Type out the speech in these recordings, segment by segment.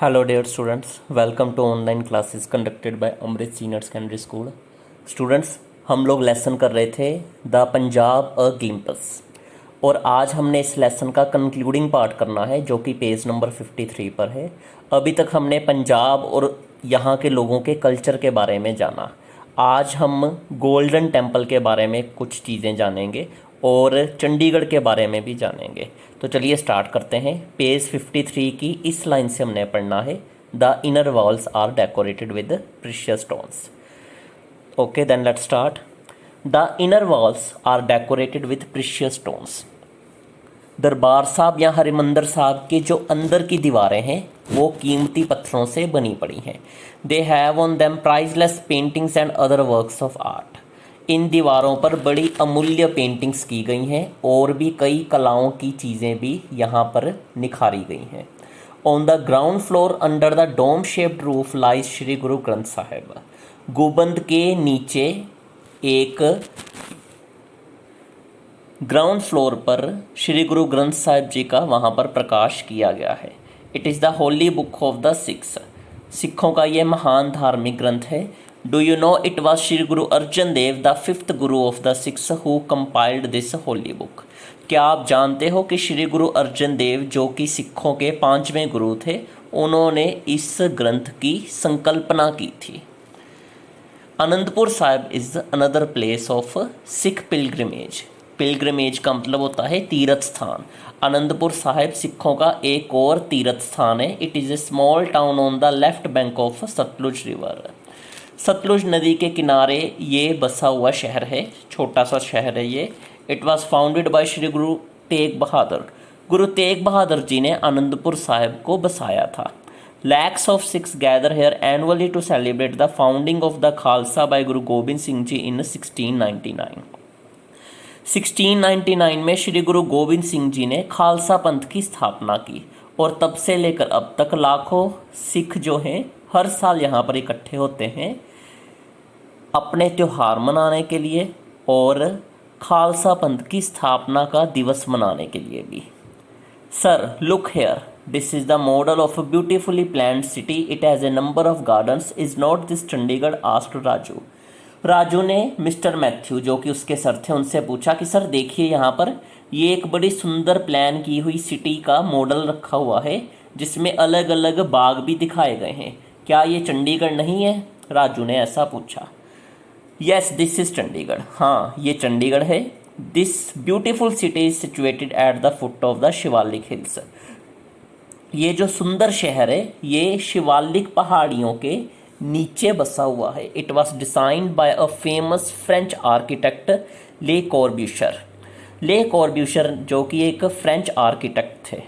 Hello dear students, welcome to online classes conducted by Amrit Senior Secondary School. Students, हम लोग lesson कर रहे थे द पंजाब अ ग्लिम्पस और आज हमने इस लेसन का कंक्लूडिंग पार्ट करना है जो कि पेज नंबर 53 पर है। अभी तक हमने पंजाब और यहाँ के लोगों के कल्चर के बारे में जाना। आज हम गोल्डन टेम्पल के बारे में कुछ चीज़ें जानेंगे और चंडीगढ़ के बारे में भी जानेंगे। तो चलिए स्टार्ट करते हैं। पेज 53 की इस लाइन से हमने पढ़ना है the inner walls are decorated with precious stones. Okay then let's start. The inner walls are decorated with precious stones. Darbar Sahib या हरिमंदिर साहब के जो अंदर की दीवारें हैं वो कीमती पत्थरों से बनी पड़ी हैं। They have on them priceless paintings and other works of art. इन दीवारों पर बड़ी अमूल्य पेंटिंग्स की गई हैं और भी कई कलाओं की चीज़ें भी यहाँ पर निखारी गई हैं। On the ground floor under the dome shaped roof lies Shri Guru Granth Sahib. गुंबद के नीचे एक ग्राउंड फ्लोर पर श्री गुरु ग्रंथ साहिब जी का वहाँ पर प्रकाश किया गया है। It is the Holi book of the six. सिखों का ये महान धार्मिक ग्रंथ है। Do you know it was Shri Guru Arjan Dev the fifth Guru of the six who compiled this Holi book. क्या आप जानते हो कि श्री गुरु अर्जन देव जो कि सिखों के 5वें गुरु थे, उन्होंने इस ग्रंथ की संकल्पना की थी। Anandpur Sahib is another place of Sikh pilgrimage. Pilgrimage का मतलब होता है तीर्थ स्थान। आनंदपुर साहिब सिखों का एक और तीर्थ स्थान है। It is a small town on the left bank of Sutlej river. Sutlej नदी के किनारे ये बसा हुआ शहर है, छोटा सा शहर है ये। It was founded by Shri Guru Tegh Bahadur. Guru Tegh Bahadur ji ने आनंदपुर साहिब को बसाया था। Lakhs of Sikhs gather here annually to celebrate the founding of the Khalsa by Guru Gobind Singh ji इन 1699। 1699 में श्री गुरु गोबिंद सिंह जी ने खालसा पंथ की स्थापना की और तब से लेकर अब तक लाखों सिख जो हैं हर साल यहाँ पर इकट्ठे होते हैं अपने त्यौहार मनाने के लिए और खालसा पंथ की स्थापना का दिवस मनाने के लिए भी। Sir look here, this is the model of a beautifully planned city. It has a number of gardens. Is not this Chandigarh? Asked Raju. Raju ने मिस्टर मैथ्यू जो कि उसके सर थे उनसे पूछा कि सर देखिए यहाँ पर ये एक बड़ी सुंदर प्लान की हुई सिटी का मॉडल रखा हुआ है जिसमें अलग अलग बाग भी दिखाए गए हैं। क्या ये चंडीगढ़ नहीं है? राजू ने ऐसा पूछा। Yes this is Chandigarh. हाँ ये चंडीगढ़ है। This beautiful city is situated at the foot of the Shivalik hills. ये जो सुंदर शहर है ये शिवालिक पहाड़ियों के नीचे बसा हुआ है। It was designed bye a famous French architect ले कॉर्ब्यूशर। ले कॉर्ब्यूशर जो कि एक फ्रेंच आर्किटेक्ट थे,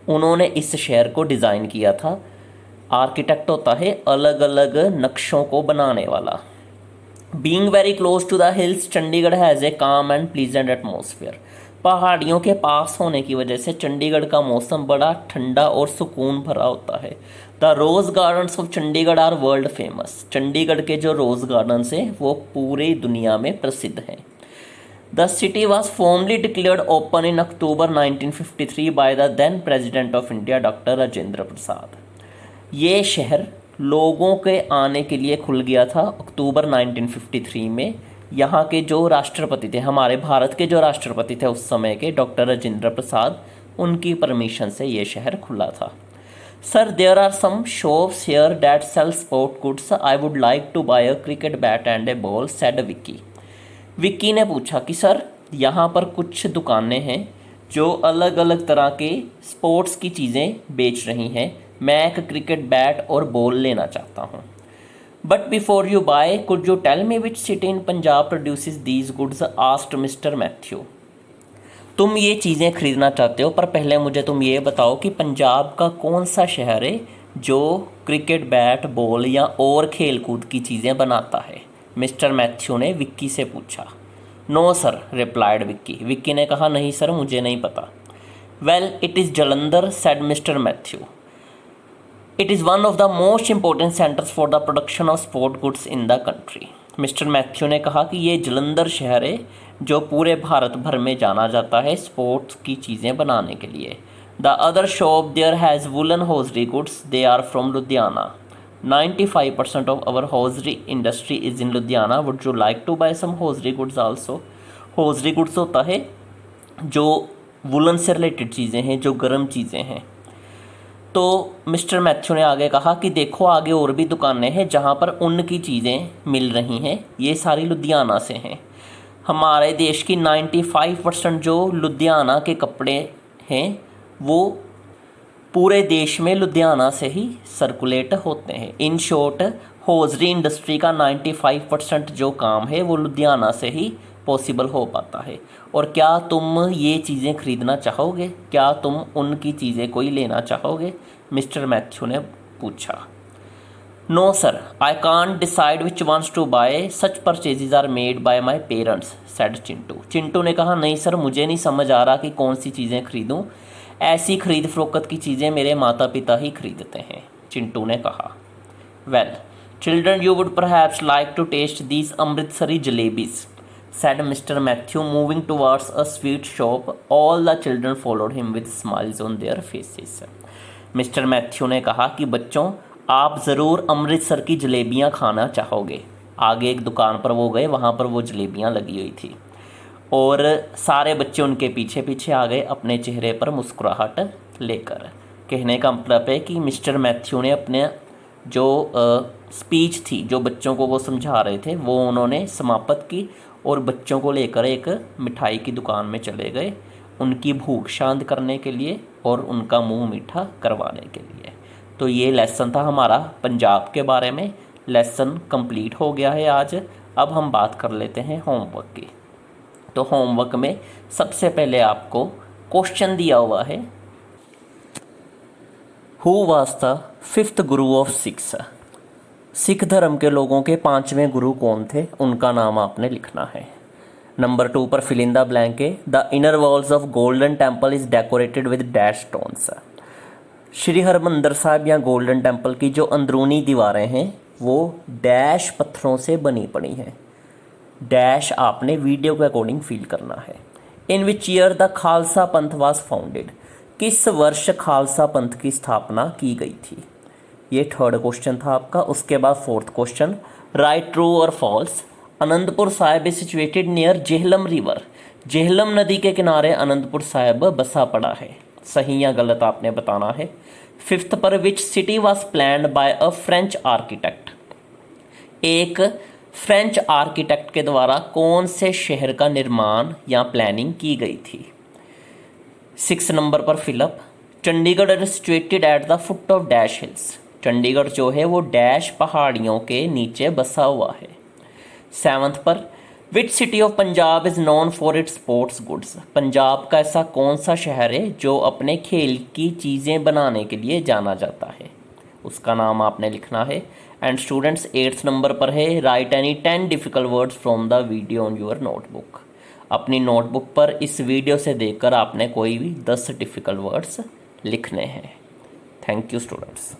उन्होंने इस शहर को डिज़ाइन किया था। आर्किटेक्ट होता है अलग अलग नक्शों को बनाने वाला। Being very close to the hills Chandigarh has a calm and pleasant atmosphere. पहाड़ियों के पास होने की वजह से चंडीगढ़ का मौसम बड़ा ठंडा और सुकून भरा होता है। The rose gardens of Chandigarh are world famous. Chandigarh के जो रोज़ गार्डन्स हैं वो पूरी दुनिया में प्रसिद्ध हैं। The city was formally declared open in October 1953 by the then president of India doctor Rajendra Prasad. ये शहर लोगों के आने के लिए खुल गया था अक्टूबर 1953 में। यहाँ के जो राष्ट्रपति थे, हमारे भारत के जो राष्ट्रपति थे उस समय के, डॉक्टर राजेंद्र प्रसाद, उनकी परमिशन से ये शहर खुला था। Sir there are some shops here that sell sport goods. I would like to buy a cricket bat and a ball, said Vicky. Vicky ने पूछा कि सर यहाँ पर कुछ दुकानें हैं जो अलग अलग तरह के स्पोर्ट्स की चीज़ें बेच रही हैं। मैं एक क्रिकेट बैट और बॉल लेना चाहता हूँ। But before you buy could you tell me which city in Punjab produces these goods? Asked mister Matthew. तुम ये चीज़ें खरीदना चाहते हो पर पहले मुझे तुम ये बताओ कि पंजाब का कौन सा शहर है जो क्रिकेट बैट बॉल या और खेल कूद की चीज़ें बनाता है? मिस्टर मैथ्यू ने विक्की से पूछा। No sir replied Vicky. Vicky ने कहा नहीं सर मुझे नहीं पता। Well it is Jalandhar, said mister Matthew. It is one of the most important centres for the production of sport goods in the country. Mister Matthew ने कहा कि ये जलंधर शहर है जो पूरे भारत भर में जाना जाता है स्पोर्ट्स की चीज़ें बनाने के लिए। The other shop there has woollen hosiery goods, they are from Ludhiana. 95% of our hosiery industry is in Ludhiana. Would you like to buy some hosiery goods also? hosiery goods होता है जो वुलन से related चीज़ें हैं, जो गर्म चीज़ें हैं. तो मिस्टर मैथ्यू ने आगे कहा कि देखो आगे और भी दुकानें हैं जहाँ पर ऊन की चीज़ें मिल रही हैं, ये सारी लुधियाना से हैं. हमारे देश की 95% जो लुधियाना के कपड़े हैं वो पूरे देश में लुधियाना से ही सर्कुलेट होते हैं. इन शॉर्ट हॉजरी इंडस्ट्री का 95% जो काम है वो लुधियाना से ही पॉसिबल हो पाता है. और क्या तुम ये चीज़ें खरीदना चाहोगे? क्या तुम उनकी चीज़ें कोई लेना चाहोगे? मिस्टर मैथ्यू ने पूछा. No sir, I can't decide which ones to buy, such purchases are made by my parents, said Chintu. Chintu ने कहा नहीं सर, मुझे नहीं समझ आ रहा कि कौन सी चीज़ें खरीदूं. ऐसी खरीद फरोख्त की चीज़ें मेरे माता पिता ही खरीदते हैं, चिंटू ने कहा. Well children, you would perhaps like to taste these Amritsari jalebis, said Mr. Matthew, moving towards a sweet shop. All the children followed him with smiles on their faces. Mister Matthew ने कहा कि बच्चों आप ज़रूर अमृतसर की जलेबियाँ खाना चाहोगे. आगे एक दुकान पर वो गए, वहाँ पर वो जलेबियाँ लगी हुई थी और सारे बच्चे उनके पीछे पीछे आ गए अपने चेहरे पर मुस्कुराहट लेकर. कहने का मतलब है कि मिस्टर मैथ्यू ने अपने जो स्पीच थी, जो बच्चों को वो समझा रहे थे, वो उन्होंने समाप्त की और बच्चों को लेकर एक मिठाई की दुकान में चले गए, उनकी भूख शांत करने के लिए और उनका मुंह मीठा करवाने के लिए. तो ये लेसन था हमारा पंजाब के बारे में. लेसन कंप्लीट हो गया है आज. अब हम बात कर लेते हैं होमवर्क की. तो होमवर्क में सबसे पहले आपको क्वेश्चन दिया हुआ है, who was the fifth Guru of six. Sikh धर्म के लोगों के 5वें गुरु कौन थे, उनका नाम आपने लिखना है. नंबर 2 पर फिल इन द ब्लैंक है. The inner walls of golden temple is decorated with dash stones. Shri Harmandir Sahib या गोल्डन टेम्पल की जो अंदरूनी दीवारें हैं वो डैश पत्थरों से बनी पड़ी हैं. डैश आपने वीडियो के अकॉर्डिंग फील करना है. इन विच ईयर द खालसा पंथ वाज फाउंडेड. किस वर्ष खालसा पंथ की स्थापना की गई थी. ये थर्ड क्वेश्चन था आपका. उसके बाद फोर्थ क्वेश्चन, राइट ट्रू और false. Anandpur Sahib is situated near Jhelum river. Jhelum नदी के किनारे आनंदपुर साहिब बसा पड़ा है. सही या गलत आपने बताना है. फिफ्थ पर which city was planned by a French architect. एक फ्रेंच आर्किटेक्ट के द्वारा कौन से शहर का निर्माण या प्लानिंग की गई थी. 6 नंबर पर fill up. Chandigarh is situated at the foot of dash hills. Chandigarh जो है वो डैश पहाड़ियों के नीचे बसा हुआ है. 7th पर which city of Punjab is known for its sports goods. Punjab का ऐसा कौन सा शहर है जो अपने खेल की चीज़ें बनाने के लिए जाना जाता है, उसका नाम आपने लिखना है. एंड स्टूडेंट्स 8th नंबर पर है, right any 10 difficult words from the video on your notebook. अपनी नोटबुक पर इस वीडियो से देखकर आपने कोई भी 10 डिफ़िकल्ट वर्ड्स लिखने हैं. Thank you students.